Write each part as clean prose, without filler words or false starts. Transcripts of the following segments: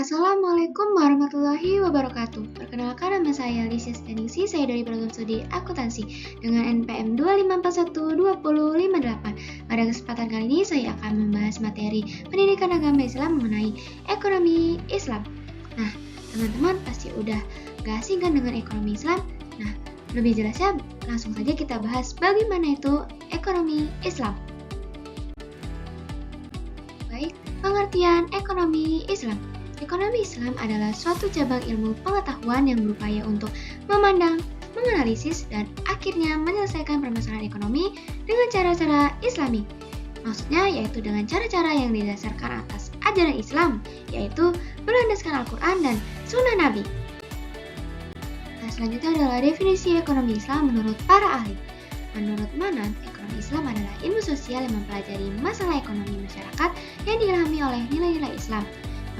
Assalamualaikum warahmatullahi wabarakatuh. Perkenalkan, nama saya Lisya Steningsi, saya dari program studi akuntansi dengan NPM 2512058. Pada kesempatan kali ini saya akan membahas materi pendidikan agama Islam mengenai ekonomi Islam. Nah, teman-teman pasti udah gak asing kan dengan ekonomi Islam? Nah, lebih jelasnya langsung saja kita bahas bagaimana itu ekonomi Islam. Baik, pengertian ekonomi Islam. Ekonomi Islam adalah suatu cabang ilmu pengetahuan yang berupaya untuk memandang, menganalisis, dan akhirnya menyelesaikan permasalahan ekonomi dengan cara-cara Islami. Maksudnya yaitu dengan cara-cara yang didasarkan atas ajaran Islam, yaitu berlandaskan Al-Quran dan Sunnah Nabi. Nah, selanjutnya adalah definisi ekonomi Islam menurut para ahli. Menurut Manan, ekonomi Islam adalah ilmu sosial yang mempelajari masalah ekonomi masyarakat yang diilhami oleh nilai-nilai Islam.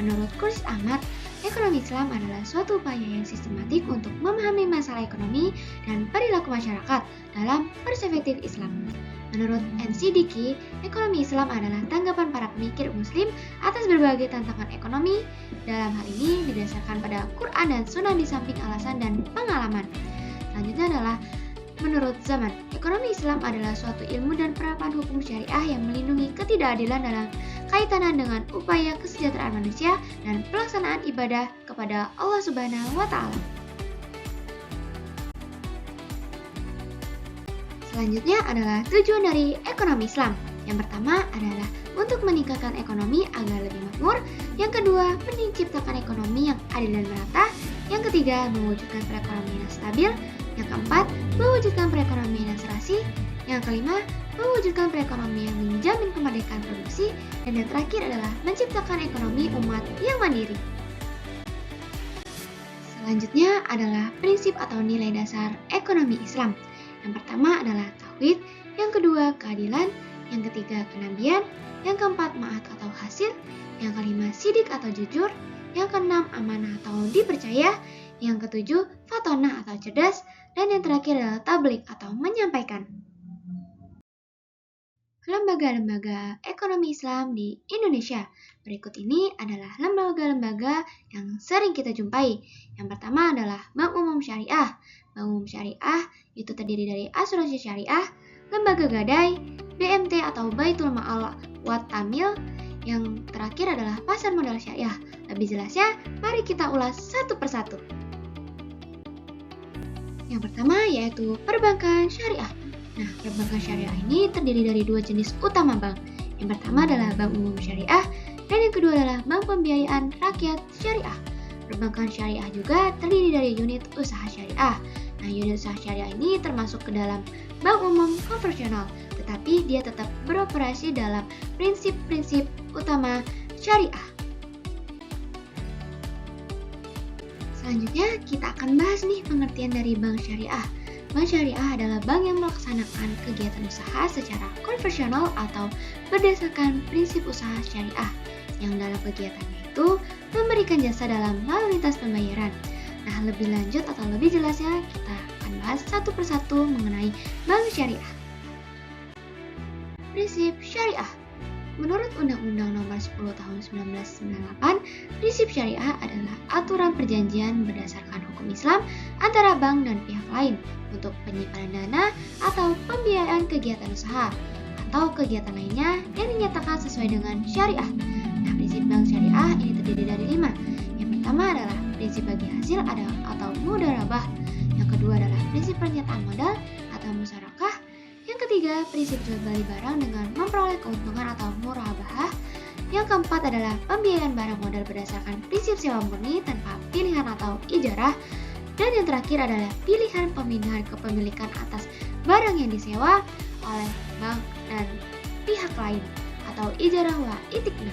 Menurut Kursis Ahmad, ekonomi Islam adalah suatu upaya yang sistematik untuk memahami masalah ekonomi dan perilaku masyarakat dalam perspektif Islam. Menurut NCDK, ekonomi Islam adalah tanggapan para pemikir Muslim atas berbagai tantangan ekonomi. Dalam hal ini didasarkan pada Quran dan Sunnah di samping alasan dan pengalaman. Selanjutnya adalah menurut Zaman, ekonomi Islam adalah suatu ilmu dan penerapan hukum syariah yang melindungi ketidakadilan dalam kaitannya dengan upaya kesejahteraan manusia dan pelaksanaan ibadah kepada Allah Subhanahu wa Ta'ala. Selanjutnya adalah tujuan dari ekonomi Islam. Yang pertama adalah untuk meningkatkan ekonomi agar lebih makmur. Yang kedua, menciptakan ekonomi yang adil dan merata. Yang ketiga, mewujudkan perekonomian yang stabil. Yang keempat, mewujudkan perekonomian yang serasi. Yang kelima, mewujudkan perekonomian yang menjamin kemerdekaan produksi. Dan yang terakhir adalah menciptakan ekonomi umat yang mandiri. Selanjutnya adalah prinsip atau nilai dasar ekonomi Islam. Yang pertama adalah tauhid, yang kedua keadilan, yang ketiga kenabian, yang keempat ma'at atau hasil, yang kelima sidik atau jujur, yang keenam amanah atau dipercaya, yang ketujuh fatonah atau cerdas, dan yang terakhir adalah tablik atau menyampaikan. Lembaga-lembaga ekonomi Islam di Indonesia. Berikut ini adalah lembaga-lembaga yang sering kita jumpai. Yang pertama adalah Bank Umum Syariah. Bank Umum Syariah itu terdiri dari asuransi syariah, lembaga gadai, BMT atau Baitul Ma'al Wat Tamil. Yang terakhir adalah pasar modal syariah. Lebih jelasnya, mari kita ulas satu persatu. Yang pertama yaitu perbankan syariah. Nah, perbankan syariah ini terdiri dari dua jenis utama bank. Yang pertama adalah Bank Umum Syariah dan yang kedua adalah Bank Pembiayaan Rakyat Syariah. Perbankan syariah juga terdiri dari unit usaha syariah. Nah, unit usaha syariah ini termasuk ke dalam bank umum konvensional, tetapi dia tetap beroperasi dalam prinsip-prinsip utama syariah. Selanjutnya kita akan bahas nih pengertian dari bank syariah. Bank syariah adalah bank yang melaksanakan kegiatan usaha secara konvensional atau berdasarkan prinsip usaha syariah, yang dalam kegiatannya itu memberikan jasa dalam lalu lintas pembayaran. Nah, lebih lanjut atau lebih jelasnya kita akan bahas satu persatu mengenai bank syariah. Prinsip syariah. Menurut Undang-Undang Nomor 10 Tahun 1998, prinsip syariah adalah aturan perjanjian berdasarkan hukum Islam antara bank dan pihak lain untuk penyimpanan dana atau pembiayaan kegiatan usaha atau kegiatan lainnya yang dinyatakan sesuai dengan syariah. Nah, prinsip bank syariah ini terdiri dari 5. Yang pertama adalah prinsip bagi hasil atau mudharabah. Yang kedua adalah prinsip pernyataan modal atau musyarakah. Yang ketiga, prinsip jual beli barang dengan memperoleh keuntungan atau murabahah. Yang keempat adalah pembiayaan barang modal berdasarkan prinsip sewa murni tanpa pilihan atau ijarah. Dan yang terakhir adalah pilihan pemindahan kepemilikan atas barang yang disewa oleh bank dan pihak lain atau ijarah wa itikna.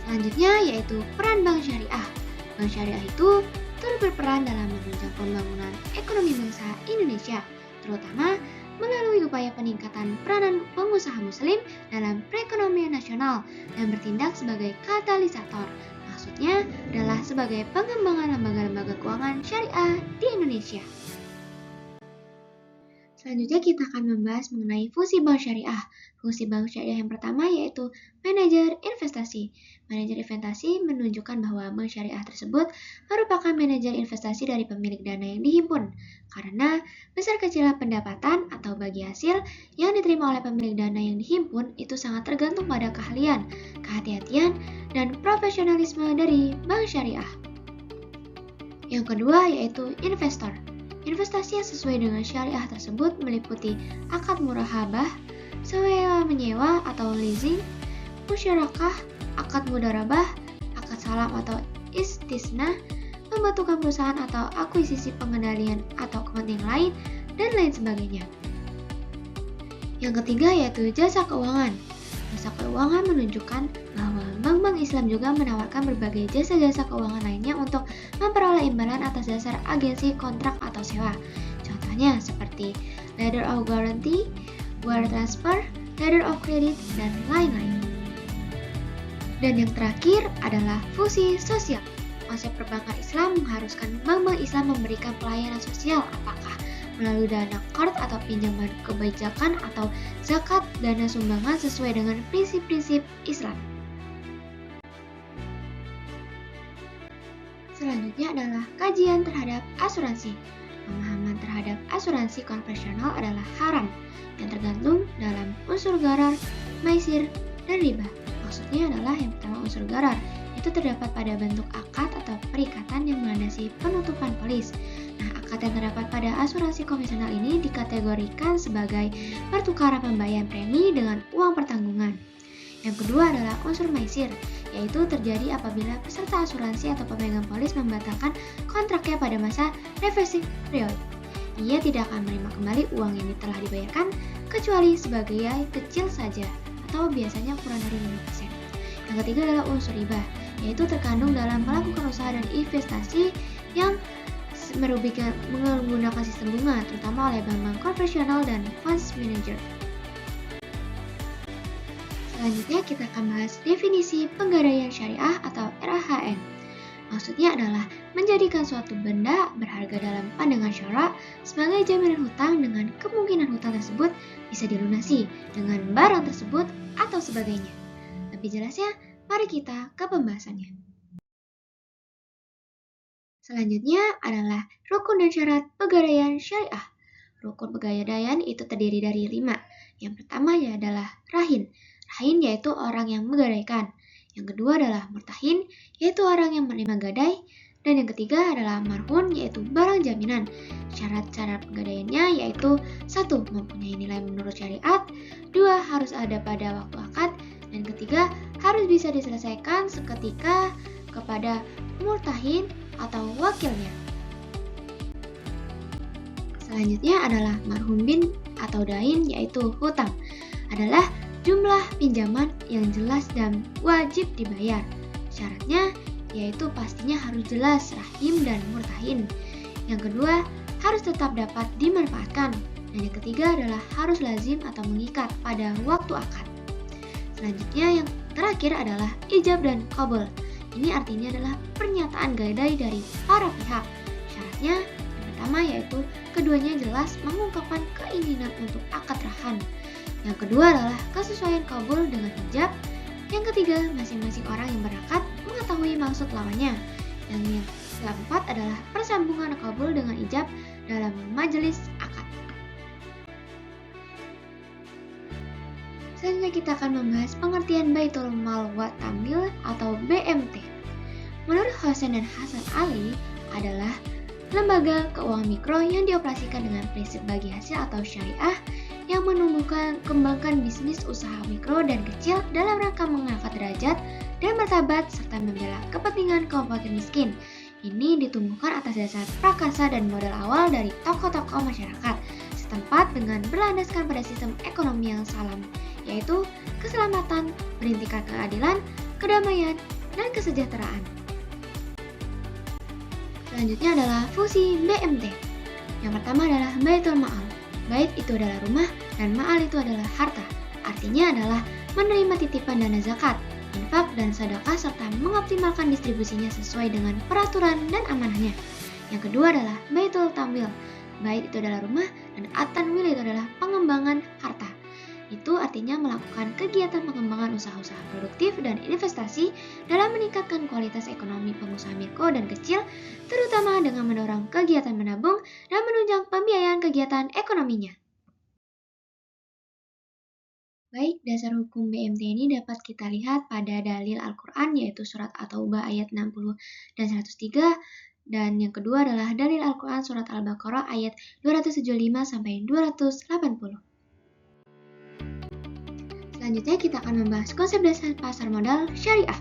Selanjutnya yaitu peran bank syariah. Bank syariah itu turut berperan dalam menunjang pembangunan ekonomi bangsa Indonesia, terutama melalui upaya peningkatan peranan pengusaha muslim dalam perekonomian nasional dan bertindak sebagai katalisator. Maksudnya adalah sebagai pengembangan lembaga-lembaga keuangan syariah di Indonesia. Selanjutnya kita akan membahas mengenai fungsi bank syariah. Fungsi bank syariah yang pertama yaitu manajer investasi. Manajer investasi menunjukkan bahwa bank syariah tersebut merupakan manajer investasi dari pemilik dana yang dihimpun, karena besar kecilnya pendapatan atau bagi hasil yang diterima oleh pemilik dana yang dihimpun itu sangat tergantung pada keahlian, kehati-hatian, dan profesionalisme dari bank syariah. Yang kedua yaitu investor. Investasi yang sesuai dengan syariah tersebut meliputi akad murahabah, sewa menyewa atau leasing, musyarakah, akad mudarabah, akad salam atau istisna, pembentukan perusahaan atau akuisisi pengendalian atau kepentingan lain, dan lain sebagainya. Yang ketiga yaitu jasa keuangan. Jasa keuangan menunjukkan bahwa bank-bank Islam juga menawarkan berbagai jasa-jasa keuangan lainnya untuk memperoleh imbalan atas dasar agensi kontrak atau sewa. Contohnya seperti letter of guarantee, wire transfer, letter of credit, dan lain-lain. Dan yang terakhir adalah fusi sosial. Konsep perbankan Islam mengharuskan bank-bank Islam memberikan pelayanan sosial, apakah melalui dana qard atau pinjaman kebijakan atau zakat, dana sumbangan sesuai dengan prinsip-prinsip Islam. Selanjutnya adalah kajian terhadap asuransi. Pemahaman terhadap asuransi konvensional adalah haram yang tergantung dalam unsur gharar, maisir, dan riba. Maksudnya adalah yang pertama unsur gharar, itu terdapat pada bentuk akad atau perikatan yang melandasi penutupan polis. Nah, akad yang terdapat pada asuransi konvensional ini dikategorikan sebagai pertukaran pembayaran premi dengan uang pertanggungan. Yang kedua adalah unsur maisir, yaitu terjadi apabila peserta asuransi atau pemegang polis membatalkan kontraknya pada masa reversing period. Ia tidak akan menerima kembali uang yang telah dibayarkan kecuali sebagai kecil saja atau biasanya kurang dari 5%. Yang ketiga adalah unsur riba, yaitu terkandung dalam melakukan usaha dan investasi yang merugikan menggunakan sistem bunga, terutama oleh bank-bank konvensional dan funds manager. Selanjutnya kita akan bahas definisi penggadaian syariah atau RHN. Maksudnya adalah menjadikan suatu benda berharga dalam pandangan syara sebagai jaminan hutang dengan kemungkinan hutang tersebut bisa dilunasi dengan barang tersebut atau sebagainya. Lebih jelasnya, mari kita ke pembahasannya. Selanjutnya adalah rukun dan syarat pegadaian syariah. Rukun pegadaian itu terdiri dari 5. Yang pertama adalah rahin. Rahin yaitu orang yang menggadaikan. Yang kedua adalah murtahin, yaitu orang yang menerima gadai. Dan yang ketiga adalah marhun, yaitu barang jaminan. Syarat-syarat pegadaiannya yaitu 1. Mempunyai nilai menurut syariat, 2. Harus ada pada waktu akad, dan ketiga harus bisa diselesaikan seketika kepada murtahin atau wakilnya. Selanjutnya adalah marhum bin atau dain, yaitu hutang. Adalah jumlah pinjaman yang jelas dan wajib dibayar. Syaratnya yaitu pastinya harus jelas rahim dan murtahin. Yang kedua, harus tetap dapat dimanfaatkan. Dan yang ketiga adalah harus lazim atau mengikat pada waktu akad. Selanjutnya yang terakhir adalah ijab dan qabul. Ini artinya adalah pernyataan gadai dari para pihak. Syaratnya yang pertama yaitu keduanya jelas mengungkapkan keinginan untuk akad rahan. Yang kedua adalah kesesuaian qabul dengan ijab. Yang ketiga, masing-masing orang yang berakad mengetahui maksud lawannya. Yang keempat adalah persambungan qabul dengan ijab dalam majelis akad. Selanjutnya kita akan membahas pengertian Baitul Mal wa Tamwil atau BMT. Menurut Hosen dan Hasan Ali adalah lembaga keuangan mikro yang dioperasikan dengan prinsip bagi hasil atau syariah yang menumbuhkan kembangkan bisnis usaha mikro dan kecil dalam rangka mengangkat derajat dan martabat serta membela kepentingan kaum fakir miskin. Ini ditumbuhkan atas dasar prakarsa dan modal awal dari tokoh-tokoh masyarakat setempat dengan berlandaskan pada sistem ekonomi yang salam, yaitu keselamatan, berintikan keadilan, kedamaian, dan kesejahteraan. Selanjutnya adalah fungsi BMT. Yang pertama adalah Baitul Ma'al. Bait itu adalah rumah dan ma'al itu adalah harta. Artinya adalah menerima titipan dana zakat, infak, dan sedekah serta mengoptimalkan distribusinya sesuai dengan peraturan dan amanahnya. Yang kedua adalah Baitul Tamwil. Bait itu adalah rumah dan at-tanwil itu adalah pengembangan harta. Itu artinya melakukan kegiatan pengembangan usaha-usaha produktif dan investasi dalam meningkatkan kualitas ekonomi pengusaha mikro dan kecil, terutama dengan mendorong kegiatan menabung dan menunjang pembiayaan kegiatan ekonominya. Baik, dasar hukum BMT ini dapat kita lihat pada dalil Al-Quran yaitu surat At-Taubah ayat 60 dan 103, dan yang kedua adalah dalil Al-Quran surat Al-Baqarah ayat 275 sampai 280. Selanjutnya kita akan membahas konsep dasar pasar modal syariah.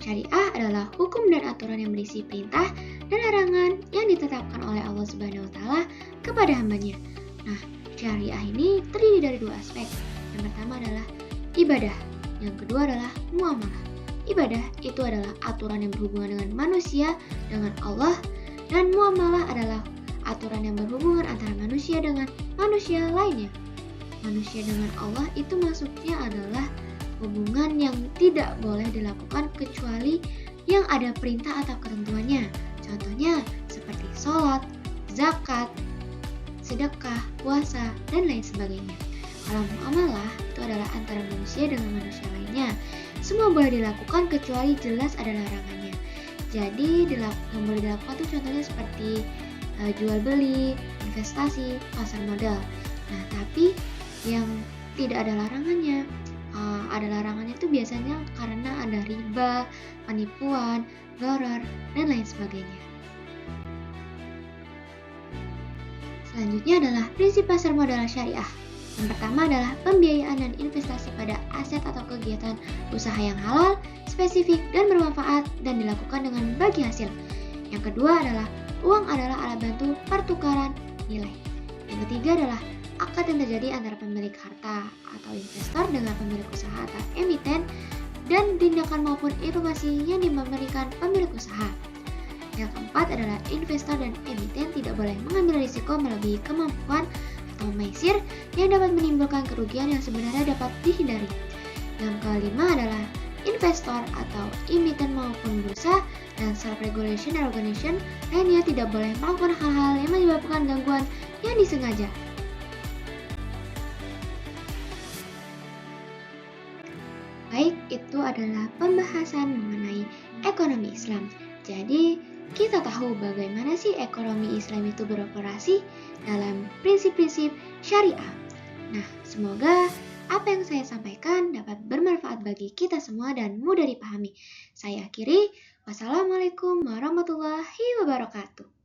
Syariah adalah hukum dan aturan yang berisi perintah dan larangan yang ditetapkan oleh Allah Subhanahu wa taala kepada hambanya. Nah, syariah ini terdiri dari dua aspek. Yang pertama adalah ibadah, yang kedua adalah muamalah. Ibadah itu adalah aturan yang berhubungan dengan manusia dengan Allah, dan muamalah adalah aturan yang berhubungan antara manusia dengan manusia lainnya. Manusia dengan Allah itu maksudnya adalah hubungan yang tidak boleh dilakukan kecuali yang ada perintah atau ketentuannya. Contohnya seperti sholat, zakat, sedekah, puasa, dan lain sebagainya. Kalau muamalah itu adalah antara manusia dengan manusia lainnya. Semua boleh dilakukan kecuali jelas ada larangannya. Jadi yang boleh dilakukan itu contohnya seperti jual beli, investasi, pasar modal. Nah, tapi yang tidak ada larangannya. Ada larangannya itu biasanya karena ada riba, penipuan, gharar, dan lain sebagainya. Selanjutnya adalah prinsip pasar modal syariah. Yang pertama adalah pembiayaan dan investasi pada aset atau kegiatan usaha yang halal, spesifik, dan bermanfaat dan dilakukan dengan bagi hasil. Yang kedua adalah uang adalah alat bantu pertukaran nilai. Yang ketiga adalah akad yang terjadi antara pemilik harta atau investor dengan pemilik usaha atau emiten, dan tindakan maupun informasi yang diberikan pemilik usaha. Yang keempat adalah investor dan emiten tidak boleh mengambil risiko melebihi kemampuan atau maisir yang dapat menimbulkan kerugian yang sebenarnya dapat dihindari. Yang kelima adalah investor atau emiten maupun bursa dan self-regulation organization lainnya tidak boleh melakukan hal-hal yang menyebabkan gangguan yang disengaja. Baik, itu adalah pembahasan mengenai ekonomi Islam. Jadi, kita tahu bagaimana sih ekonomi Islam itu beroperasi dalam prinsip-prinsip syariah. Nah, semoga apa yang saya sampaikan dapat bermanfaat bagi kita semua dan mudah dipahami. Saya akhiri, wassalamualaikum warahmatullahi wabarakatuh.